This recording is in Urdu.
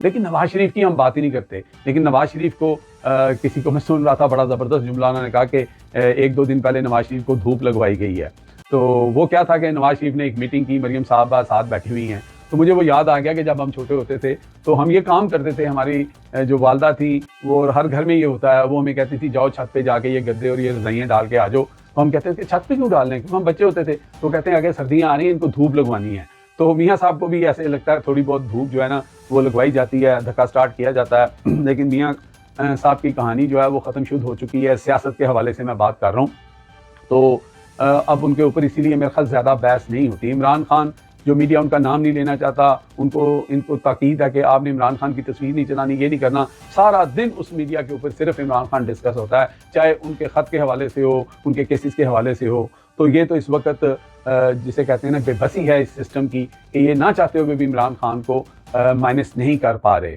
لیکن نواز شریف کی ہم بات ہی نہیں کرتے. لیکن نواز شریف کو کسی کو میں سن رہا تھا بڑا زبردست جملہ انہوں نے کہا کہ 1-2 دن پہلے نواز شریف کو دھوپ لگوائی گئی ہے. تو وہ کیا تھا کہ نواز شریف نے ایک میٹنگ کی, مریم صاحبہ ساتھ بیٹھی ہوئی ہیں, تو مجھے وہ یاد آ گیا کہ جب ہم چھوٹے ہوتے تھے تو ہم یہ کام کرتے تھے. ہماری جو والدہ تھی وہ ہر گھر میں یہ ہوتا ہے, وہ ہمیں کہتی تھی جاؤ چھت پہ جا کے یہ گدے اور یہ رضائیاں ڈال کے آ جاؤ. تو ہم کہتے تھے چھت پہ کیوں ڈالنے, کیونکہ ہم بچے ہوتے تھے. تو کہتے ہیں اگر سردیاں آ رہی ہیں ان کو دھوپ لگوانی ہے. تو میاں صاحب کو بھی ایسے لگتا ہے تھوڑی بہت دھوپ جو ہے نا وہ لگوائی جاتی ہے, دھکا سٹارٹ کیا جاتا ہے. لیکن میاں صاحب کی کہانی جو ہے وہ ختم شد ہو چکی ہے. سیاست کے حوالے سے میں بات کر رہا ہوں, تو اب ان کے اوپر اسی لیے میرے خیال زیادہ بحث نہیں ہوتی. عمران خان جو میڈیا ان کا نام نہیں لینا چاہتا, ان کو تاکید ہے کہ آپ نے عمران خان کی تصویر نہیں چلانی, یہ نہیں کرنا. سارا دن اس میڈیا کے اوپر صرف عمران خان ڈسکس ہوتا ہے, چاہے ان کے خط کے حوالے سے ہو, ان کے کیسز کے حوالے سے ہو. تو یہ تو اس وقت جسے کہتے ہیں نا بے بسی ہے اس سسٹم کی کہ یہ نہ چاہتے ہوئے بھی عمران خان کو مائنس نہیں کر پا رہے.